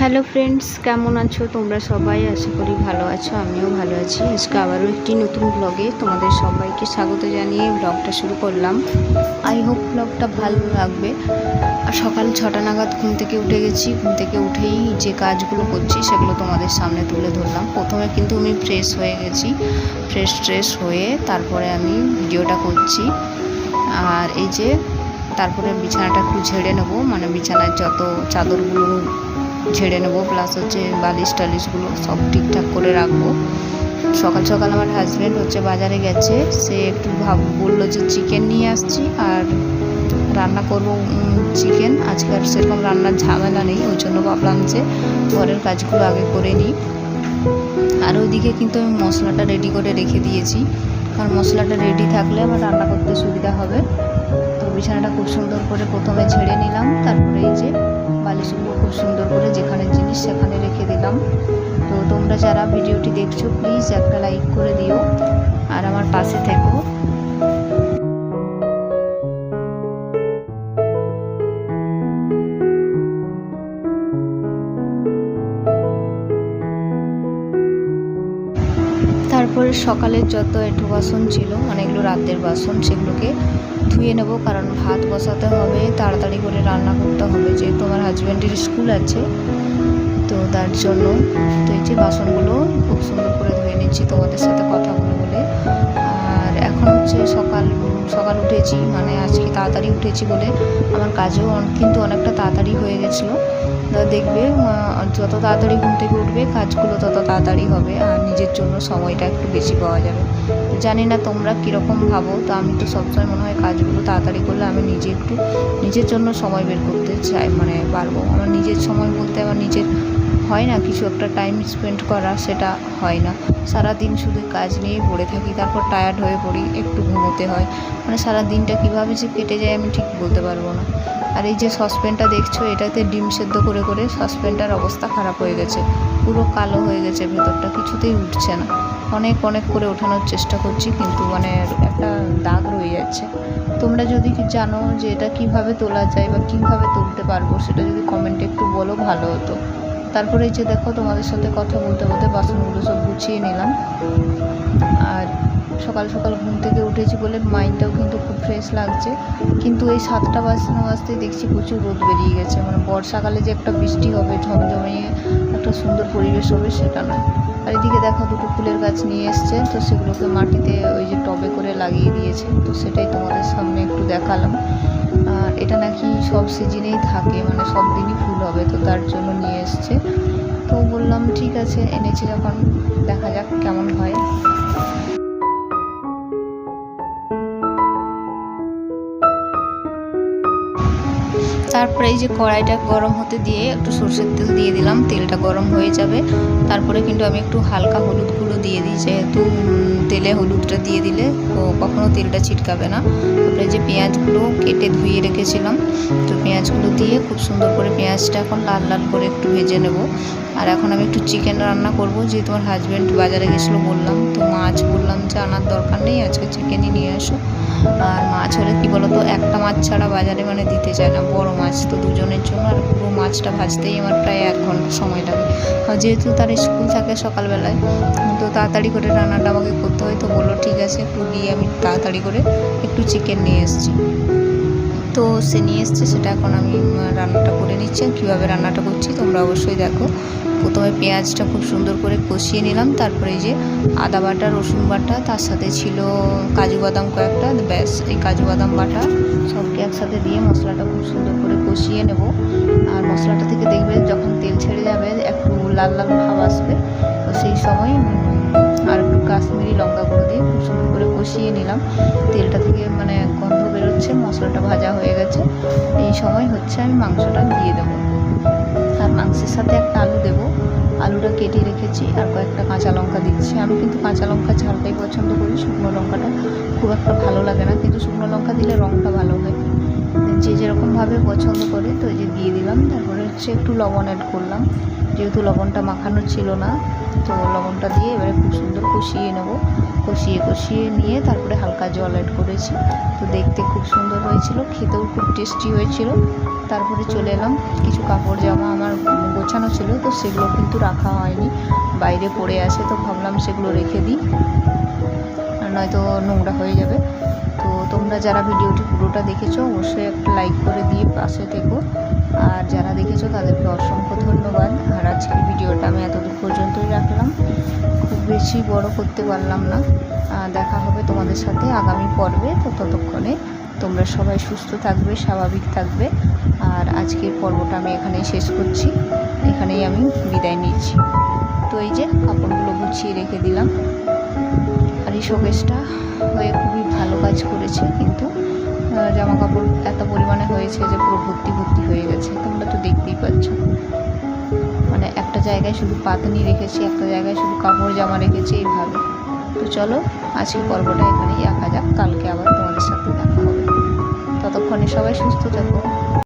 Hello friends, কেমন আছো তোমরা সবাই? আশা করি ভালো আছো, আমিও ভালো আছি। আজকে আবারও একটি নতুন ব্লগে তোমাদের সবাইকে স্বাগত জানিয়ে ব্লগটা শুরু করলাম। আই হোপ ব্লগটা ভালো লাগবে। আর সকাল 6টা নাগাদ ঘুম থেকে উঠে গেছি। ঘুম থেকে উঠেই যে কাজগুলো করছি সেগুলো তোমাদের সামনে তুলে ধরলাম। প্রথমে কিন্তু আমি ফ্রেশ হয়ে গেছি, ফ্রেশ হয়ে তারপরে আমি ভিডিওটা করছি। আর এই যে তারপরে বিছানাটা একটু ঝেড়ে নেবো, মানে বিছানার যত চাদরগুলো ঝেড়ে নেবো, প্লাস হচ্ছে বালিশ টালিশগুলো সব ঠিকঠাক করে রাখবো। সকাল সকাল আমার হাজব্যান্ড বাজারে গেছে। সে একটু বললো যে চিকেন নিয়ে আসছি আর রান্না করব চিকেন। আজকে আর সেরকম রান্নার ঝামেলা নেই, ওই জন্য ভাবলাম যে ঘরের কাজগুলো আগে করে নিই। আর ওইদিকে কিন্তু আমি মশলাটা রেডি করে রেখে দিয়েছি, কারণ মশলাটা রেডি থাকলে আমার রান্না করতে সুবিধা হবে। তো বিছানাটা খুব সুন্দর করে প্রথমে ঝেড়ে নিলাম, তারপরে এই যে বালিশগুলো খুব সুন্দর করে যেখানে জিনিস সেখানে রেখে দিলাম। তো তোমরা যারা ভিডিওটি দেখছো প্লিজ একটা লাইক করে দিও আর আমার পাশে থেকো। তারপরে সকালের যত একটু বাসন ছিল, অনেকগুলো রাতের বাসন, সেগুলোকে ধুয়ে নেব, কারণ ভাত বসাতে হবে, তাড়াতাড়ি করে রান্না করতে হবে, যেহেতু আমার হাজব্যান্ডের স্কুল আছে। তো তার জন্য তো এই যে বাসনগুলো খুব সুন্দর করে ধুয়ে নিচ্ছি তোমাদের সাথে কথা বলে বলে। আর এখন সকাল উঠেছি, মানে আজকে তাড়াতাড়ি উঠেছি বলে আমার কাজও কিন্তু অনেকটা তাড়াতাড়ি হয়ে গেছিলো। দেখবে যত তাড়াতাড়ি ঘুম থেকে উঠবে কাজগুলো তত তাড়াতাড়ি হবে আর নিজের জন্য সময়টা একটু বেশি পাওয়া যাবে। জানি না তোমরা কীরকম ভাবো, তো আমি তো সবসময় মনে হয় কাজগুলো তাড়াতাড়ি করলে আমি নিজে একটু নিজের জন্য সময় বের করতে চাই, মানে পারবো। আমার নিজের সময় বলতে আমার নিজের হয় না কিছু একটা টাইম স্পেন্ড করা, সেটা হয় না। সারাদিন শুধু কাজ নিয়েই পড়ে থাকি, তারপর টায়ার্ড হয়ে পড়ি, একটু ঘুমোতে হয়। মানে সারা দিনটা কীভাবে যে কেটে যায় আমি ঠিক বলতে পারবো না। আর এই যে সসপ্যানটা দেখছো, এটাতে ডিম সেদ্ধ করে করে সসপ্যানটার অবস্থা খারাপ হয়ে গেছে, পুরো কালো হয়ে গেছে, ভেতরটা কিছুতেই উঠছে না। অনেক করে ওঠানোর চেষ্টা করছি, কিন্তু মানে একটা দাগ রয়ে যাচ্ছে। তোমরা যদি জানো যে এটা কিভাবে তোলা যায় বা কীভাবে তুলতে পারবো, সেটা যদি কমেন্টে একটু বলো ভালো হতো। তারপরে এই যে দেখো তোমাদের সাথে কথা বলতে বলতে বাসনগুলো সব গুছিয়ে নিলাম। আর সকাল সকাল ঘুম থেকে উঠেছি বলে মাইন্ডটাও কিন্তু খুব ফ্রেশ লাগছে। কিন্তু এই 7টা বাজতেই দেখছি প্রচুর রোদ বেরিয়ে গেছে, মানে বর্ষাকালে যে একটা বৃষ্টি হবে, ঝমঝমিয়ে একটা সুন্দর পরিবেশ হবে সেটা নয়। আর এদিকে দেখো দুটো ফুলের গাছ নিয়ে এসছে, তো সেগুলোকে মাটিতে ওই যে টবে করে লাগিয়ে দিয়েছে, তো সেটাই তোমাদের সামনে একটু দেখালাম। আর এটা নাকি সব সিজনেই থাকে, মানে সব দিনই ফুল হবে, তো তার জন্য নিয়ে এসছে। তো বললাম ঠিক আছে, এনেছি যখন দেখা যাক কেমন হয়। তারপরে এই যে কড়াইটা গরম হতে দিয়ে একটু সরষের তেল দিয়ে দিলাম, তেলটা গরম হয়ে যাবে। তারপরে কিন্তু আমি একটু হালকা হলুদ গুঁড়ো দিয়ে দিই, যেহেতু তেলে হলুদটা দিয়ে দিলে কখনো তেলটা ছিটকাবে না। তারপরে যে পেঁয়াজগুলো কেটে ধুয়ে রেখেছিলাম, তো পেঁয়াজগুলো দিয়ে খুব সুন্দর করে পেঁয়াজটা এখন লাল লাল করে একটু ভেজে নেব। আর এখন আমি একটু চিকেন রান্না করব, যেহেতু আমার হাজব্যান্ড বাজারে গেছিলো বললাম, তো মাছ বললাম যে আনার দরকার নেই, আজকে চিকেনই নিয়ে আসো। আর মাছ হলে কী বলো তো, একটা মাছ ছাড়া বাজারে মানে দিতে চায় না, বড় মাছ তো দুজনের জন্য। আর পুরো মাছটা ভাজতেই আমার প্রায় 1 ঘন্টা সময় লাগে, যেহেতু তার স্কুল থাকে সকালবেলায়, তো তাড়াতাড়ি করে রান্নাটা আমাকে করতে হয়। তো বললো ঠিক আছে, একটু গিয়ে আমি তাড়াতাড়ি করে একটু চিকেন নিয়ে এসেছি। তো সে নিয়ে এসছে, সেটা এখন আমি রান্নাটা করে নিচ্ছি। কীভাবে রান্নাটা করছি তোমরা অবশ্যই দেখো। প্রথমে পেঁয়াজটা খুব সুন্দর করে কষিয়ে নিলাম, তারপরে এই যে আদা বাটা, রসুন বাটা, তার সাথে ছিল কাজু বাদাম কয়েকটা, ব্যাস এই কাজু বাদাম বাটা সবকে একসাথে দিয়ে মশলাটা খুব সুন্দর করে কষিয়ে নেব। আর মশলাটা থেকে দেখবে যখন তেল ছেড়ে যাবে একটু লাল লাল ভাব আসবে, তো সেই সময় আর একটু কাশ্মীরি লঙ্কা গুঁড়ো দিয়ে খুব সুন্দর করে কষিয়ে নিলাম। তেলটা থেকে মানে গন্ধ বেরোচ্ছে, মশলাটা ভাজা হয়ে গেছে। এই সময় আমি মাংসটা দিয়ে দেবো। আর মাংসের সাথে একটা আলু দেবো, আলুটা কেটে রেখেছি, আর কয়েকটা কাঁচা লঙ্কা দিচ্ছি। আমি কিন্তু কাঁচা লঙ্কা ঝালটাই পছন্দ করি, শুকনো লঙ্কাটা খুব একটা ভালো লাগে না, কিন্তু শুকনো লঙ্কা দিলে রঙটা ভালো হয়, যে যেরকমভাবে পছন্দ করে। তো এই যে দিয়ে দিলাম। তারপরে একটু লবণ অ্যাড করলাম, যেহেতু লবণটা মাখানো ছিল না, তো লবণটা দিয়ে এবারে খুব সুন্দর কষিয়ে নেব। কষিয়ে নিয়ে তারপরে হালকা জল অ্যাড করেছি। তো দেখতে খুব সুন্দর হয়েছিল, খেতেও খুব টেস্টি হয়েছিল। তারপরে চলে এলাম, কিছু কাপড় জামা আমার গোছানো ছিল, তো সেগুলো কিন্তু রাখা হয়নি, বাইরে পড়ে আছে। তো ভাবলাম সেগুলো রেখে দিই, নয়তো নোংরা হয়ে যাবে। তো তোমরা যারা ভিডিওটি পুরোটা দেখেছো অবশ্যই একটা লাইক করে দিয়ে পাশে থেকো, আর যারা দেখেছো তাদেরকে অসংখ্য ধন্যবাদ। আর আজকের ভিডিওটা আমি এতদূর পর্যন্তই রাখলাম, খুব বেশি বড় করতে পারলাম না। দেখা হবে তোমাদের সাথে আগামী পর্বে। তো ততক্ষণে তোমরা সবাই সুস্থ থাকবে, স্বাভাবিক থাকবে। আর আজকের পর্বটা আমি এখানেই শেষ করছি, এখানেই আমি বিদায় নিচ্ছি। তো এই যে কাপড়গুলো গুছিয়ে রেখে দিলাম, আর এই শোকেসটা হয়ে খুবই ভালো কাজ করেছে। কিন্তু জামা কাপড় এত পরিমাণে হয়েছে যে পুরো ভর্তি ভর্তি হয়ে গেছে, তোমরা তো দেখতেই পাচ্ছ। মানে একটা জায়গায় শুধু পাতনি রেখেছি, একটা জায়গায় শুধু কাপড় জামা রেখেছি, এইভাবে। তো চলো আজকের পর্বটা এখানেই রাখা যাক, কালকে আবার তোমাদের সাথে দেখা হবে। ততক্ষণে সবাই সুস্থ থাকো।